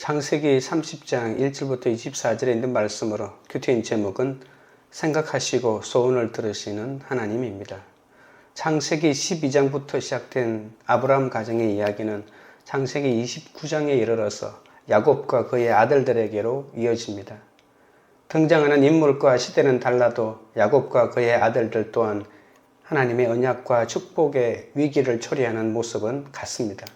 창세기 30장 1절부터 24절에 있는 말씀으로 큐티인 제목은 생각하시고 소원을 들으시는 하나님입니다. 창세기 12장부터 시작된 아브라함 가정의 이야기는 창세기 29장에 이르러서 야곱과 그의 아들들에게로 이어집니다. 등장하는 인물과 시대는 달라도 야곱과 그의 아들들 또한 하나님의 언약과 축복의 위기를 초래하는 모습은 같습니다.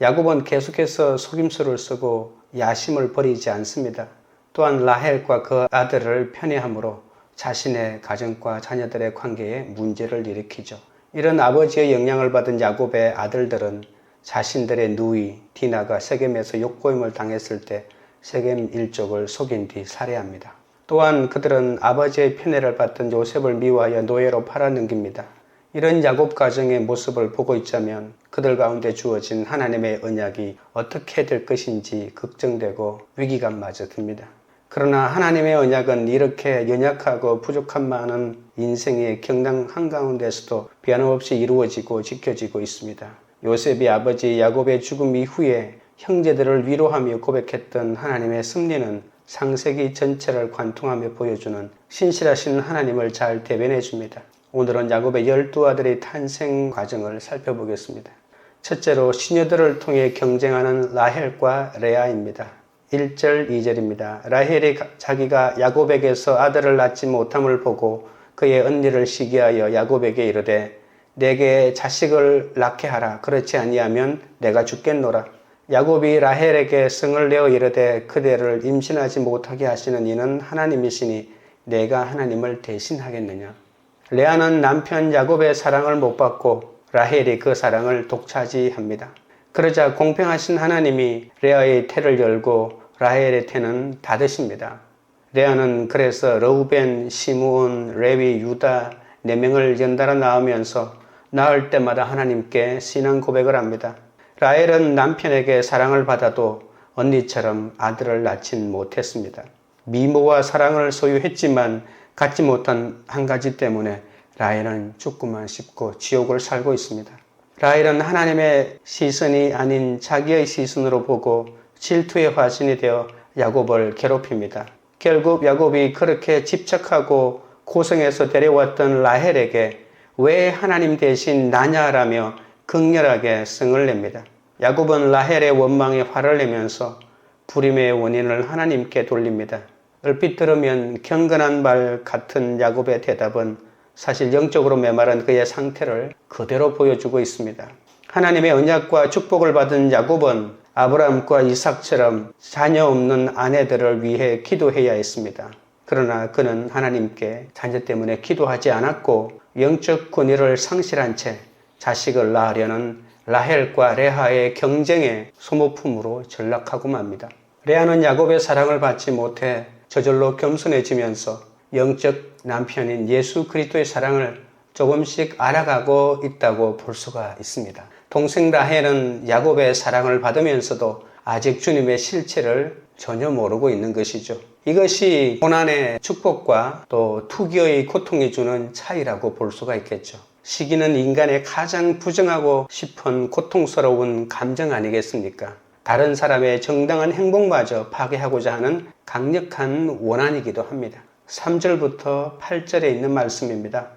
야곱은 계속해서 속임수를 쓰고 야심을 버리지 않습니다. 또한 라헬과 그 아들을 편애함으로 자신의 가정과 자녀들의 관계에 문제를 일으키죠. 이런 아버지의 영향을 받은 야곱의 아들들은 자신들의 누이 디나가 세겜에서 욕보임을 당했을 때 세겜 일족을 속인 뒤 살해합니다. 또한 그들은 아버지의 편애를 받던 요셉을 미워하여 노예로 팔아넘깁니다. 이런 야곱 가정의 모습을 보고 있자면 그들 가운데 주어진 하나님의 언약이 어떻게 될 것인지 걱정되고 위기감마저 듭니다. 그러나 하나님의 언약은 이렇게 연약하고 부족한 많은 인생의 경당 한가운데서도 변함없이 이루어지고 지켜지고 있습니다. 요셉이 아버지 야곱의 죽음 이후에 형제들을 위로하며 고백했던 하나님의 섭리는 창세기 전체를 관통하며 보여주는 신실하신 하나님을 잘 대변해 줍니다. 오늘은 야곱의 12아들의 탄생 과정을 살펴보겠습니다. 첫째로 시녀들을 통해 경쟁하는 라헬과 레아입니다. 1절, 2절입니다. 라헬이 자기가 야곱에게서 아들을 낳지 못함을 보고 그의 언니를 시기하여 야곱에게 이르되 내게 자식을 낳게 하라. 그렇지 아니하면 내가 죽겠노라. 야곱이 라헬에게 성을 내어 이르되 그대를 임신하지 못하게 하시는 이는 하나님이시니 내가 하나님을 대신하겠느냐. 레아는 남편 야곱의 사랑을 못 받고 라헬이 그 사랑을 독차지합니다. 그러자 공평하신 하나님이 레아의 태를 열고 라헬의 태는 닫으십니다. 레아는 그래서 르우벤, 시므온, 레위, 유다 4명을 연달아 낳으면서 낳을 때마다 하나님께 신앙 고백을 합니다. 라헬은 남편에게 사랑을 받아도 언니처럼 아들을 낳진 못했습니다. 미모와 사랑을 소유했지만 갖지 못한 한 가지 때문에 라헬은 죽고만 싶고 지옥을 살고 있습니다. 라헬은 하나님의 시선이 아닌 자기의 시선으로 보고 질투의 화신이 되어 야곱을 괴롭힙니다. 결국 야곱이 그렇게 집착하고 고생해서 데려왔던 라헬에게 왜 하나님 대신 나냐라며 극렬하게 성을 냅니다. 야곱은 라헬의 원망에 화를 내면서 불임의 원인을 하나님께 돌립니다. 얼핏 들으면 경건한 말 같은 야곱의 대답은 사실 영적으로 메마른 그의 상태를 그대로 보여주고 있습니다. 하나님의 언약과 축복을 받은 야곱은 아브라함과 이삭처럼 자녀 없는 아내들을 위해 기도해야 했습니다. 그러나 그는 하나님께 자녀 때문에 기도하지 않았고 영적 권위를 상실한 채 자식을 낳으려는 라헬과 레아의 경쟁에 소모품으로 전락하고 맙니다. 레아는 야곱의 사랑을 받지 못해 저절로 겸손해지면서 영적 남편인 예수 그리스도의 사랑을 조금씩 알아가고 있다고 볼 수가 있습니다. 동생 라헬은 야곱의 사랑을 받으면서도 아직 주님의 실체를 전혀 모르고 있는 것이죠. 이것이 고난의 축복과 또 투기의 고통이 주는 차이라고 볼 수가 있겠죠. 시기는 인간의 가장 부정하고 싶은 고통스러운 감정 아니겠습니까? 다른 사람의 정당한 행복마저 파괴하고자 하는 강력한 원한이기도 합니다. 3절부터 8절에 있는 말씀입니다.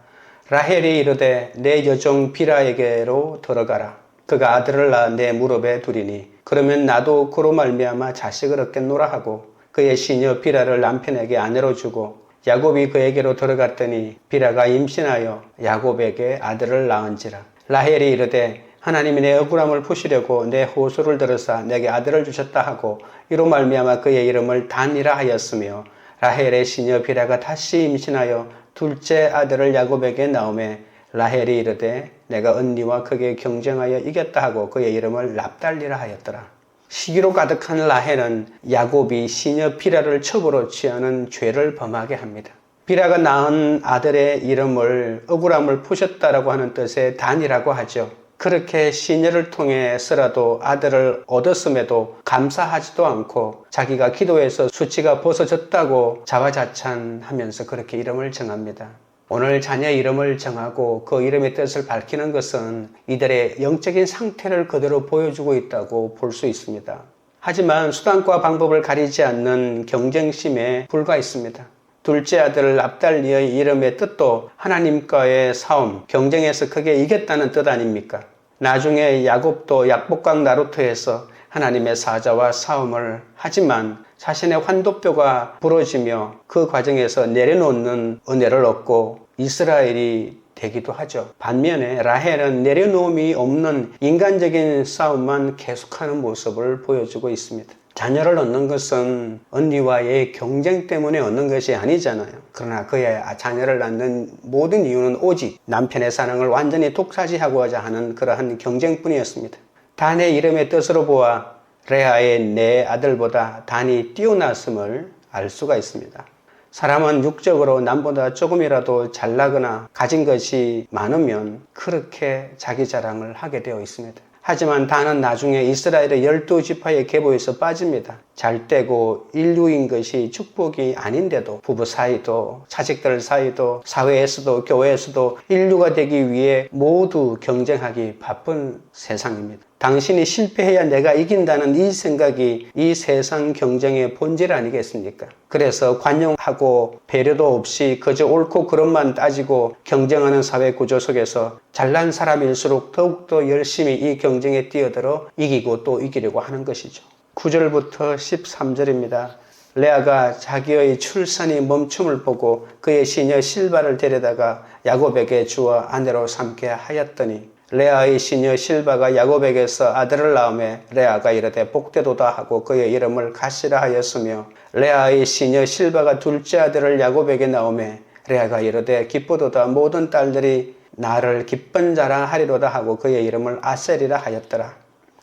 라헬이 이르되 내 여종 비라에게로 들어가라. 그가 아들을 낳아 내 무릎에 두리니 그러면 나도 그로 말미암아 자식을 얻겠노라 하고 그의 시녀 비라를 남편에게 아내로 주고 야곱이 그에게로 들어갔더니 비라가 임신하여 야곱에게 아들을 낳은지라. 라헬이 이르되 하나님이 내 억울함을 푸시려고 내 호소를 들으사 내게 아들을 주셨다 하고 이로 말미암아 그의 이름을 단이라 하였으며 라헬의 시녀 비라가 다시 임신하여 둘째 아들을 야곱에게 낳음에 라헬이 이르되 내가 언니와 크게 경쟁하여 이겼다 하고 그의 이름을 납달리라 하였더라. 시기로 가득한 라헬은 야곱이 시녀 비라를 첩으로 취하는 죄를 범하게 합니다. 비라가 낳은 아들의 이름을 억울함을 푸셨다라고 하는 뜻의 단이라고 하죠. 그렇게 시녀를 통해서라도 아들을 얻었음에도 감사하지도 않고 자기가 기도해서 수치가 벗어졌다고 자화자찬하면서 그렇게 이름을 정합니다. 오늘 자녀 이름을 정하고 그 이름의 뜻을 밝히는 것은 이들의 영적인 상태를 그대로 보여주고 있다고 볼 수 있습니다. 하지만 수단과 방법을 가리지 않는 경쟁심에 불과했습니다. 둘째 아들 압달리의 이름의 뜻도 하나님과의 싸움, 경쟁에서 크게 이겼다는 뜻 아닙니까? 나중에 야곱도 약복강 나루토에서 하나님의 사자와 싸움을 하지만 자신의 환도뼈가 부러지며 그 과정에서 내려놓는 은혜를 얻고 이스라엘이 되기도 하죠. 반면에 라헬은 내려놓음이 없는 인간적인 싸움만 계속하는 모습을 보여주고 있습니다. 자녀를 얻는 것은 언니와의 경쟁 때문에 얻는 것이 아니잖아요. 그러나 그의 자녀를 낳는 모든 이유는 오직 남편의 사랑을 완전히 독차지하고자 하는 그러한 경쟁뿐이었습니다. 단의 이름의 뜻으로 보아 레아의 네 아들보다 단이 뛰어났음을 알 수가 있습니다. 사람은 육적으로 남보다 조금이라도 잘나거나 가진 것이 많으면 그렇게 자기 자랑을 하게 되어 있습니다. 하지만 단은 나중에 이스라엘의 12지파의 계보에서 빠집니다. 잘되고 인류인 것이 축복이 아닌데도 부부 사이도 자식들 사이도 사회에서도 교회에서도 인류가 되기 위해 모두 경쟁하기 바쁜 세상입니다. 당신이 실패해야 내가 이긴다는 이 생각이 이 세상 경쟁의 본질 아니겠습니까? 그래서 관용하고 배려도 없이 그저 옳고 그름만 따지고 경쟁하는 사회 구조 속에서 잘난 사람일수록 더욱더 열심히 이 경쟁에 뛰어들어 이기고 또 이기려고 하는 것이죠. 9절부터 13절입니다. 레아가 자기의 출산이 멈춤을 보고 그의 시녀 실바를 데려다가 야곱에게 주어 아내로 삼게 하였더니 레아의 시녀 실바가 야곱에게서 아들을 낳음에 레아가 이르되 복되도다 하고 그의 이름을 가시라 하였으며 레아의 시녀 실바가 둘째 아들을 야곱에게 낳음에 레아가 이르되 기쁘도다 모든 딸들이 나를 기쁜 자라 하리로다 하고 그의 이름을 아셀이라 하였더라.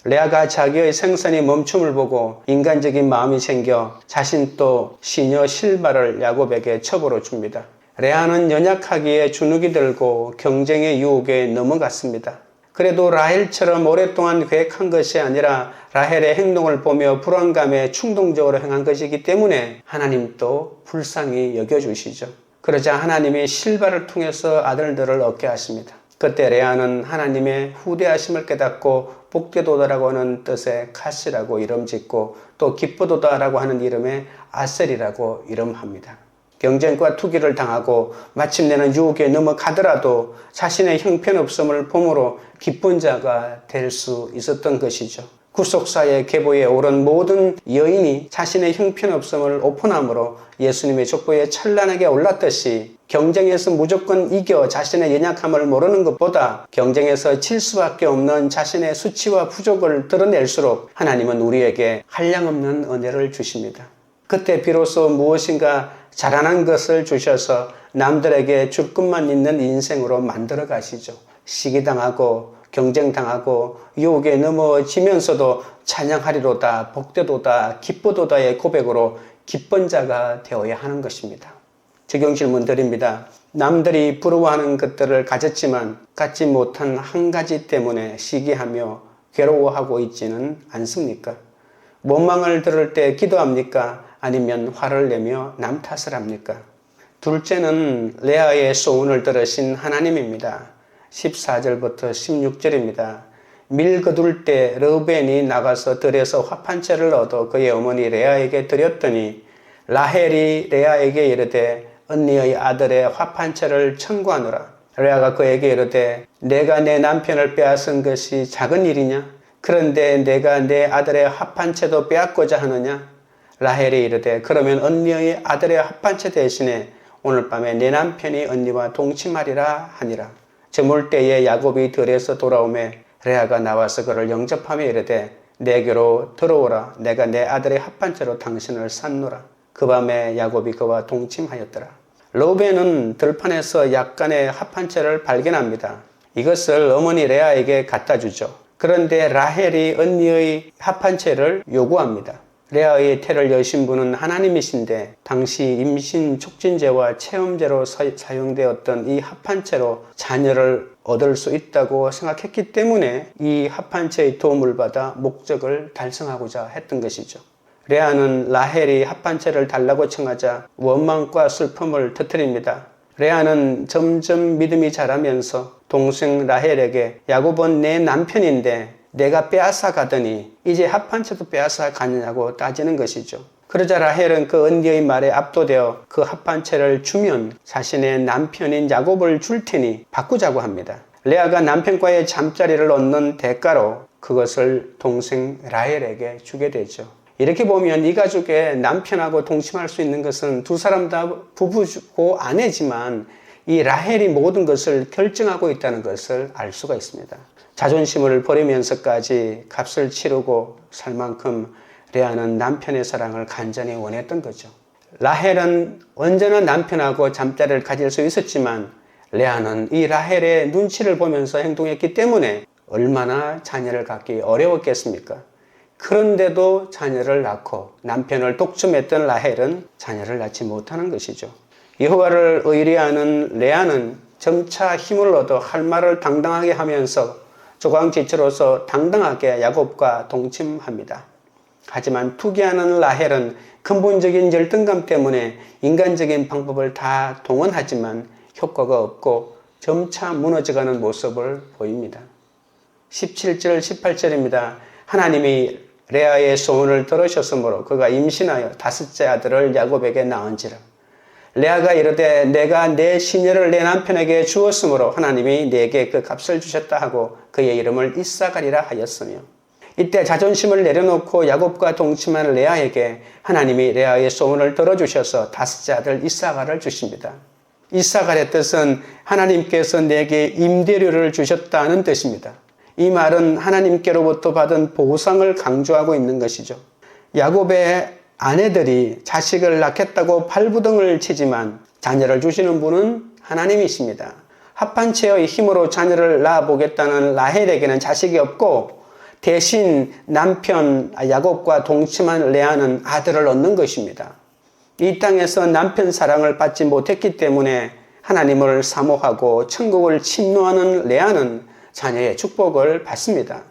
레아가 자기의 생산이 멈춤을 보고 인간적인 마음이 생겨 자신 또 시녀 실바를 야곱에게 첩으로 줍니다. 레아는 연약하기에 주눅이 들고 경쟁의 유혹에 넘어갔습니다. 그래도 라헬처럼 오랫동안 계획한 것이 아니라 라헬의 행동을 보며 불안감에 충동적으로 행한 것이기 때문에 하나님도 불쌍히 여겨주시죠. 그러자 하나님이 실바를 통해서 아들들을 얻게 하십니다. 그때 레아는 하나님의 후대하심을 깨닫고 복되도다라고 하는 뜻의 카시라고 이름 짓고 또 기쁘도다라고 하는 이름의 아셀이라고 이름합니다. 경쟁과 투기를 당하고 마침내는 유혹에 넘어가더라도 자신의 형편없음을 봄으로 기쁜 자가 될 수 있었던 것이죠. 구속사의 계보에 오른 모든 여인이 자신의 형편없음을 오픈함으로 예수님의 족보에 찬란하게 올랐듯이 경쟁에서 무조건 이겨 자신의 연약함을 모르는 것보다 경쟁에서 질 수밖에 없는 자신의 수치와 부족을 드러낼수록 하나님은 우리에게 한량없는 은혜를 주십니다. 그때 비로소 무엇인가 자라난 것을 주셔서 남들에게 줄 것만 있는 인생으로 만들어 가시죠. 시기당하고 경쟁당하고 유혹에 넘어지면서도 찬양하리로다 복되도다 기쁘도다의 고백으로 기쁜 자가 되어야 하는 것입니다. 적용 질문 드립니다. 남들이 부러워하는 것들을 가졌지만 갖지 못한 한 가지 때문에 시기하며 괴로워하고 있지는 않습니까? 원망을 들을 때 기도합니까? 아니면 화를 내며 남 탓을 합니까? 둘째는 레아의 소원을 들으신 하나님입니다. 14절부터 16절입니다. 밀 거둘 때 르우벤이 나가서 들에서 화판채를 얻어 그의 어머니 레아에게 드렸더니 라헬이 레아에게 이르되 언니의 아들의 화판채를 청구하노라. 레아가 그에게 이르되 내가 내 남편을 빼앗은 것이 작은 일이냐? 그런데 내가 내 아들의 화판채도 빼앗고자 하느냐? 라헬이 이르되 그러면 언니의 아들의 합판채 대신에 오늘 밤에 내 남편이 언니와 동침하리라 하니라. 저물 때에 야곱이 들에서 돌아오매 레아가 나와서 그를 영접하며 이르되 내게로 들어오라. 내가 내 아들의 합판채로 당신을 샀노라. 그 밤에 야곱이 그와 동침하였더라. 르우벤은 들판에서 약간의 합판채를 발견합니다. 이것을 어머니 레아에게 갖다 주죠. 그런데 라헬이 언니의 합판채를 요구합니다. 레아의 태를 여신 분은 하나님이신데 당시 임신 촉진제와 체험제로 사용되었던 이 합판채로 자녀를 얻을 수 있다고 생각했기 때문에 이 합판채의 도움을 받아 목적을 달성하고자 했던 것이죠. 레아는 라헬이 합판채를 달라고 청하자 원망과 슬픔을 터뜨립니다. 레아는 점점 믿음이 자라면서 동생 라헬에게 야곱은 내 남편인데 내가 빼앗아 가더니 이제 합판채도 빼앗아 가느냐고 따지는 것이죠. 그러자 라헬은 그 언니의 말에 압도되어 그 합판채를 주면 자신의 남편인 야곱을 줄 테니 바꾸자고 합니다. 레아가 남편과의 잠자리를 얻는 대가로 그것을 동생 라헬에게 주게 되죠. 이렇게 보면 이 가족의 남편하고 동침할 수 있는 것은 두 사람 다 부부고 아내지만 이 라헬이 모든 것을 결정하고 있다는 것을 알 수가 있습니다. 자존심을 버리면서까지 값을 치르고 살 만큼 레아는 남편의 사랑을 간절히 원했던 거죠. 라헬은 언제나 남편하고 잠자리를 가질 수 있었지만 레아는 이 라헬의 눈치를 보면서 행동했기 때문에 얼마나 자녀를 갖기 어려웠겠습니까? 그런데도 자녀를 낳고 남편을 독점했던 라헬은 자녀를 낳지 못하는 것이죠. 여호와를 의뢰하는 레아는 점차 힘을 얻어 할 말을 당당하게 하면서 조강지처로서 당당하게 야곱과 동침합니다. 하지만 투기하는 라헬은 근본적인 열등감 때문에 인간적인 방법을 다 동원하지만 효과가 없고 점차 무너져가는 모습을 보입니다. 17절 18절입니다. 하나님이 레아의 소원을 들으셨으므로 그가 임신하여 5째 아들을 야곱에게 낳은지라. 레아가 이르되 내가 내 시녀를 내 남편에게 주었으므로 하나님이 내게 그 값을 주셨다 하고 그의 이름을 이사가리라 하였으며, 이때 자존심을 내려놓고 야곱과 동침한 레아에게 하나님이 레아의 소원을 들어주셔서 5째 아들 이사가를 주십니다. 이사갈의 뜻은 하나님께서 내게 임대료를 주셨다는 뜻입니다. 이 말은 하나님께로부터 받은 보상을 강조하고 있는 것이죠. 야곱의 아내들이 자식을 낳겠다고 발부둥을 치지만 자녀를 주시는 분은 하나님이십니다. 합판체의 힘으로 자녀를 낳아보겠다는 라헬에게는 자식이 없고 대신 남편 야곱과 동침한 레아는 아들을 얻는 것입니다. 이 땅에서 남편 사랑을 받지 못했기 때문에 하나님을 사모하고 천국을 침노하는 레아는 자녀의 축복을 받습니다.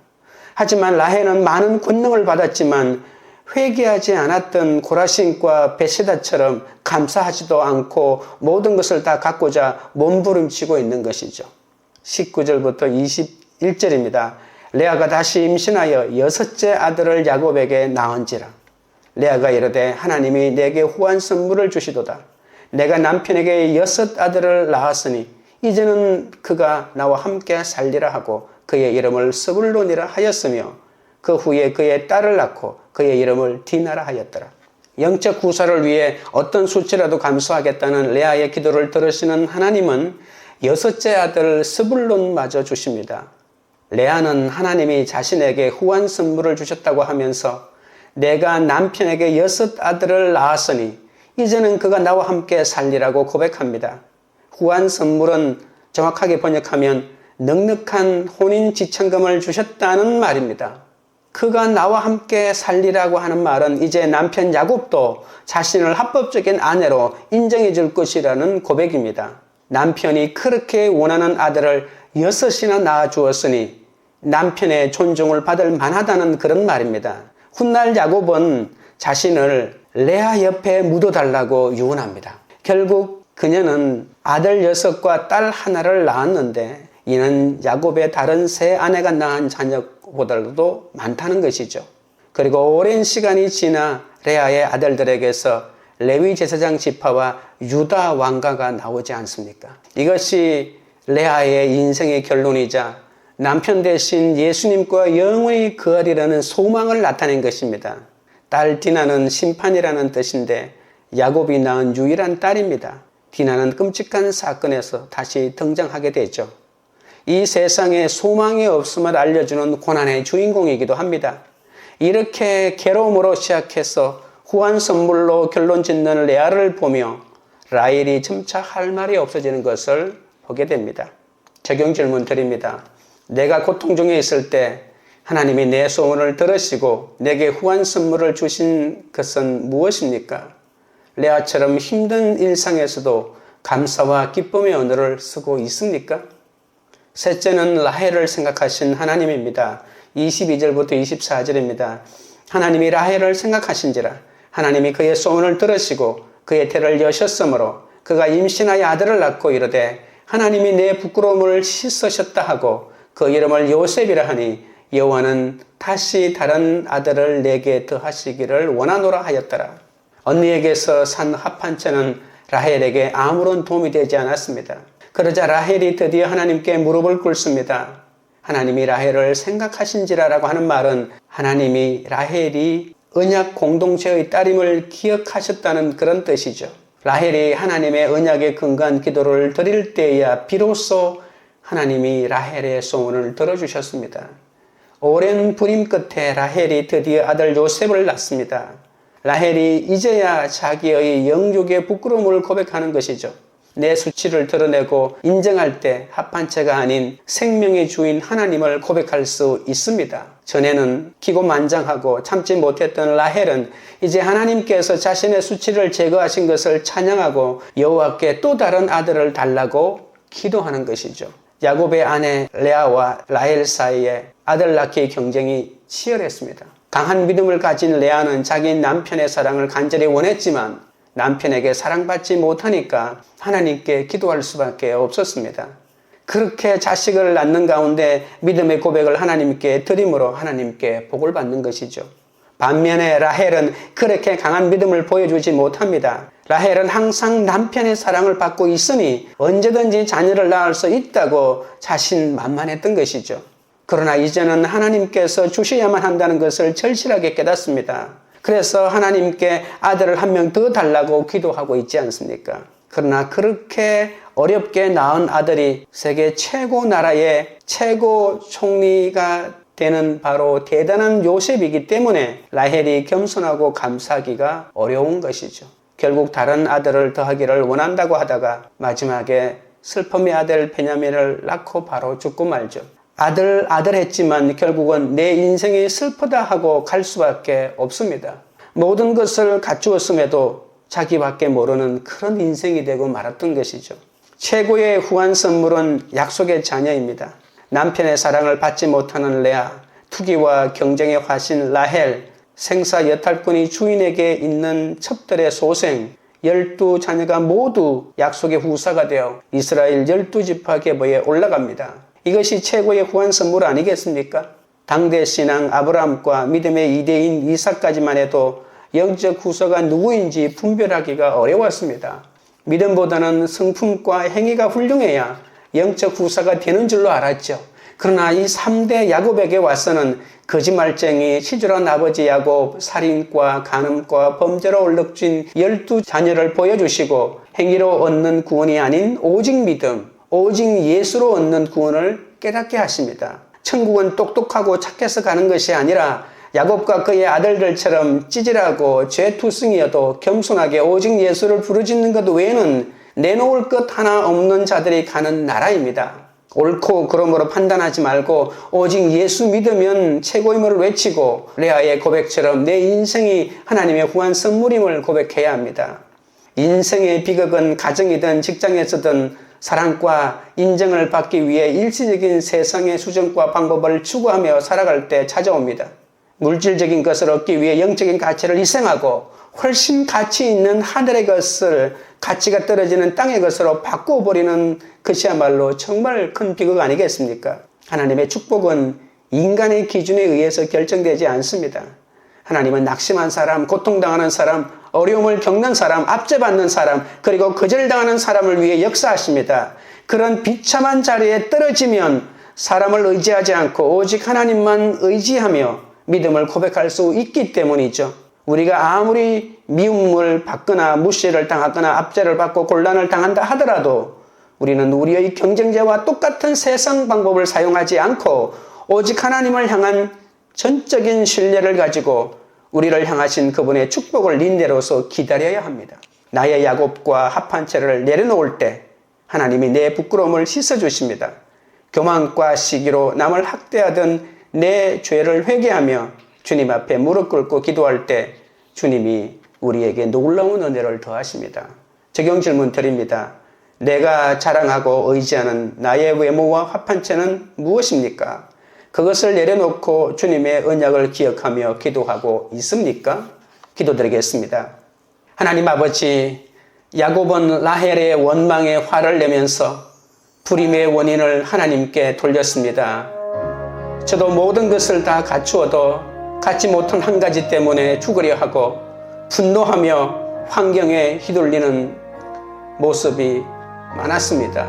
하지만 라헬은 많은 권능을 받았지만 회개하지 않았던 고라신과 베세다처럼 감사하지도 않고 모든 것을 다 갖고자 몸부림치고 있는 것이죠. 19절부터 21절입니다. 레아가 다시 임신하여 6째 아들을 야곱에게 낳은지라. 레아가 이르되 하나님이 내게 후한 선물을 주시도다. 내가 남편에게 6 아들을 낳았으니 이제는 그가 나와 함께 살리라 하고 그의 이름을 스불론이라 하였으며 그 후에 그의 딸을 낳고 그의 이름을 디나라 하였더라. 영적 구사를 위해 어떤 수치라도 감수하겠다는 레아의 기도를 들으시는 하나님은 6째 아들 스불론마저 주십니다. 레아는 하나님이 자신에게 후한 선물을 주셨다고 하면서 내가 남편에게 6 아들을 낳았으니 이제는 그가 나와 함께 살리라고 고백합니다. 후한 선물은 정확하게 번역하면 넉넉한 혼인 지참금을 주셨다는 말입니다. 그가 나와 함께 살리라고 하는 말은 이제 남편 야곱도 자신을 합법적인 아내로 인정해 줄 것이라는 고백입니다. 남편이 그렇게 원하는 아들을 6이나 낳아 주었으니 남편의 존중을 받을 만하다는 그런 말입니다. 훗날 야곱은 자신을 레아 옆에 묻어달라고 유언합니다. 결국 그녀는 아들 6과 딸 1를 낳았는데 이는 야곱의 다른 3 아내가 낳은 자녀보다도 많다는 것이죠. 그리고 오랜 시간이 지나 레아의 아들들에게서 레위 제사장 지파와 유다 왕가가 나오지 않습니까? 이것이 레아의 인생의 결론이자 남편 대신 예수님과 영원히 거하리라는 소망을 나타낸 것입니다. 딸 디나는 심판이라는 뜻인데 야곱이 낳은 유일한 딸입니다. 디나는 끔찍한 사건에서 다시 등장하게 되죠. 이 세상에 소망이 없음을 알려주는 고난의 주인공이기도 합니다. 이렇게 괴로움으로 시작해서 후한 선물로 결론 짓는 레아를 보며 라헬이 점차 할 말이 없어지는 것을 보게 됩니다. 적용 질문 드립니다. 내가 고통 중에 있을 때 하나님이 내 소원을 들으시고 내게 후한 선물을 주신 것은 무엇입니까? 레아처럼 힘든 일상에서도 감사와 기쁨의 언어를 쓰고 있습니까? 셋째는 라헬을 생각하신 하나님입니다. 22절부터 24절입니다. 하나님이 라헬을 생각하신지라. 하나님이 그의 소원을 들으시고 그의 태를 여셨으므로 그가 임신하여 아들을 낳고 이르되 하나님이 내 부끄러움을 씻으셨다 하고 그 이름을 요셉이라 하니 여호와는 다시 다른 아들을 내게 더하시기를 원하노라 하였더라. 언니에게서 산 합한채는 라헬에게 아무런 도움이 되지 않았습니다. 그러자 라헬이 드디어 하나님께 무릎을 꿇습니다. 하나님이 라헬을 생각하신지라라고 하는 말은 하나님이 라헬이 언약 공동체의 딸임을 기억하셨다는 그런 뜻이죠. 라헬이 하나님의 언약에 근거한 기도를 드릴 때에야 비로소 하나님이 라헬의 소원을 들어주셨습니다. 오랜 불임 끝에 라헬이 드디어 아들 요셉을 낳습니다. 라헬이 이제야 자기의 영육의 부끄러움을 고백하는 것이죠. 내 수치를 드러내고 인정할 때 합한채가 아닌 생명의 주인 하나님을 고백할 수 있습니다. 전에는 기고만장하고 참지 못했던 라헬은 이제 하나님께서 자신의 수치를 제거하신 것을 찬양하고 여호와께 또 다른 아들을 달라고 기도하는 것이죠. 야곱의 아내 레아와 라헬 사이에 아들 낳기 경쟁이 치열했습니다. 강한 믿음을 가진 레아는 자기 남편의 사랑을 간절히 원했지만 남편에게 사랑받지 못하니까 하나님께 기도할 수밖에 없었습니다. 그렇게 자식을 낳는 가운데 믿음의 고백을 하나님께 드림으로 하나님께 복을 받는 것이죠. 반면에 라헬은 그렇게 강한 믿음을 보여주지 못합니다. 라헬은 항상 남편의 사랑을 받고 있으니 언제든지 자녀를 낳을 수 있다고 자신만만했던 것이죠. 그러나 이제는 하나님께서 주셔야만 한다는 것을 절실하게 깨닫습니다. 그래서 하나님께 아들을 한 명 더 달라고 기도하고 있지 않습니까? 그러나 그렇게 어렵게 낳은 아들이 세계 최고 나라의 최고 총리가 되는 바로 대단한 요셉이기 때문에 라헬이 겸손하고 감사하기가 어려운 것이죠. 결국 다른 아들을 더하기를 원한다고 하다가 마지막에 슬픔의 아들 베냐민을 낳고 바로 죽고 말죠. 아들 했지만 결국은 내 인생이 슬프다 하고 갈 수밖에 없습니다. 모든 것을 갖추었음에도 자기밖에 모르는 그런 인생이 되고 말았던 것이죠. 최고의 후한 선물은 약속의 자녀입니다. 남편의 사랑을 받지 못하는 레아, 투기와 경쟁의 화신 라헬, 생사 여탈권이 주인에게 있는 첩들의 소생, 12자녀가 모두 약속의 후사가 되어 이스라엘 12지파 계보에 올라갑니다. 이것이 최고의 후한 선물 아니겠습니까? 당대 신앙 아브라함과 믿음의 이대인 이삭까지만 해도 영적 후사가 누구인지 분별하기가 어려웠습니다. 믿음보다는 성품과 행위가 훌륭해야 영적 후사가 되는 줄로 알았죠. 그러나 이 3대 야곱에게 와서는 거짓말쟁이 시절한 아버지 야곱, 살인과 간음과 범죄로 얼룩진 12자녀를 보여주시고 행위로 얻는 구원이 아닌 오직 믿음, 오직 예수로 얻는 구원을 깨닫게 하십니다. 천국은 똑똑하고 착해서 가는 것이 아니라 야곱과 그의 아들들처럼 찌질하고 죄투성이어도 겸손하게 오직 예수를 부르짖는 것 외에는 내놓을 것 하나 없는 자들이 가는 나라입니다. 옳고 그름으로 판단하지 말고 오직 예수 믿으면 최고임을 외치고 레아의 고백처럼 내 인생이 하나님의 후한 선물임을 고백해야 합니다. 인생의 비극은 가정이든 직장에서든 사랑과 인정을 받기 위해 일시적인 세상의 수정과 방법을 추구하며 살아갈 때 찾아옵니다. 물질적인 것을 얻기 위해 영적인 가치를 희생하고 훨씬 가치 있는 하늘의 것을 가치가 떨어지는 땅의 것으로 바꿔버리는 것이야말로 정말 큰 비극 아니겠습니까? 하나님의 축복은 인간의 기준에 의해서 결정되지 않습니다. 하나님은 낙심한 사람, 고통당하는 사람, 어려움을 겪는 사람, 압제받는 사람, 그리고 거절당하는 사람을 위해 역사하십니다. 그런 비참한 자리에 떨어지면 사람을 의지하지 않고 오직 하나님만 의지하며 믿음을 고백할 수 있기 때문이죠. 우리가 아무리 미움을 받거나 무시를 당하거나 압제를 받고 곤란을 당한다 하더라도 우리는 우리의 경쟁자와 똑같은 세상 방법을 사용하지 않고 오직 하나님을 향한 전적인 신뢰를 가지고 우리를 향하신 그분의 축복을 인내로서 기다려야 합니다. 나의 야곱과 합한채를 내려놓을 때 하나님이 내 부끄러움을 씻어주십니다. 교만과 시기로 남을 학대하던 내 죄를 회개하며 주님 앞에 무릎 꿇고 기도할 때 주님이 우리에게 놀라운 은혜를 더하십니다. 적용 질문 드립니다. 내가 자랑하고 의지하는 나의 외모와 합한채는 무엇입니까? 그것을 내려놓고 주님의 언약을 기억하며 기도하고 있습니까? 기도드리겠습니다. 하나님 아버지, 야곱은 라헬의 원망에 화를 내면서 불임의 원인을 하나님께 돌렸습니다. 저도 모든 것을 다 갖추어도 갖지 못한 한 가지 때문에 죽으려 하고 분노하며 환경에 휘둘리는 모습이 많았습니다.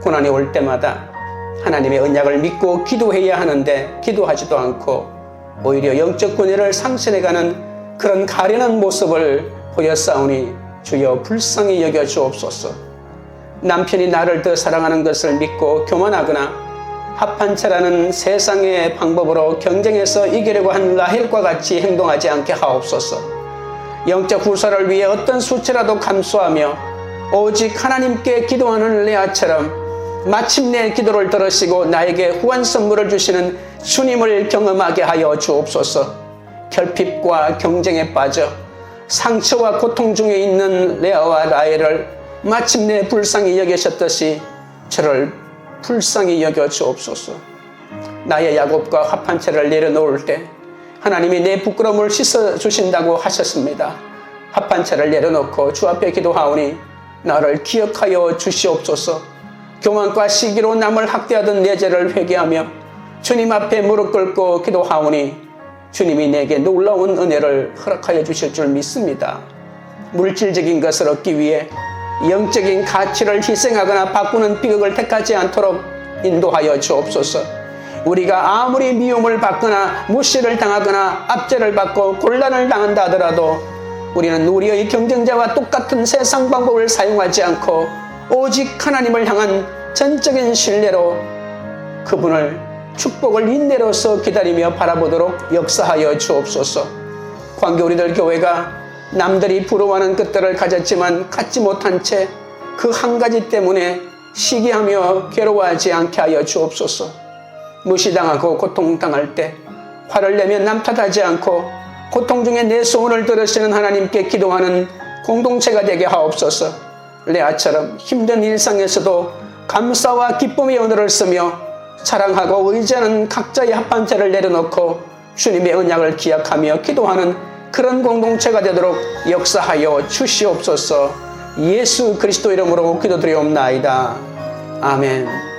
고난이 올 때마다 하나님의 언약을 믿고 기도해야 하는데 기도하지도 않고 오히려 영적 권위를 상실해가는 그런 가련한 모습을 보였사오니 주여 불쌍히 여겨 주옵소서. 남편이 나를 더 사랑하는 것을 믿고 교만하거나 합한 채라는 세상의 방법으로 경쟁해서 이기려고 한 라헬과 같이 행동하지 않게 하옵소서. 영적 후사를 위해 어떤 수치라도 감수하며 오직 하나님께 기도하는 레아처럼 마침내 기도를 들으시고 나에게 후한 선물을 주시는 주님을 경험하게 하여 주옵소서. 결핍과 경쟁에 빠져 상처와 고통 중에 있는 레아와 라헬을 마침내 불쌍히 여기셨듯이 저를 불쌍히 여겨 주옵소서. 나의 야곱과 합한 채를 내려놓을 때 하나님이 내 부끄러움을 씻어주신다고 하셨습니다. 합한 채를 내려놓고 주 앞에 기도하오니 나를 기억하여 주시옵소서. 교만과 시기로 남을 학대하던 내 죄를 회개하며 주님 앞에 무릎 꿇고 기도하오니 주님이 내게 놀라운 은혜를 허락하여 주실 줄 믿습니다. 물질적인 것을 얻기 위해 영적인 가치를 희생하거나 바꾸는 비극을 택하지 않도록 인도하여 주옵소서. 우리가 아무리 미움을 받거나 무시를 당하거나 압제를 받고 곤란을 당한다 하더라도 우리는 우리의 경쟁자와 똑같은 세상 방법을 사용하지 않고 오직 하나님을 향한 전적인 신뢰로 그분을 축복을 인내로서 기다리며 바라보도록 역사하여 주옵소서. 광교 우리들 교회가 남들이 부러워하는 것들을 가졌지만 갖지 못한 채 그 한 가지 때문에 시기하며 괴로워하지 않게 하여 주옵소서. 무시당하고 고통당할 때 화를 내며 남 탓하지 않고 고통 중에 내 소원을 들으시는 하나님께 기도하는 공동체가 되게 하옵소서. 레아처럼 힘든 일상에서도 감사와 기쁨의 언어를 쓰며 사랑하고 의지하는 각자의 합한 채를 내려놓고 주님의 언약을 기약하며 기도하는 그런 공동체가 되도록 역사하여 주시옵소서. 예수 그리스도 이름으로 기도드리옵나이다. 아멘.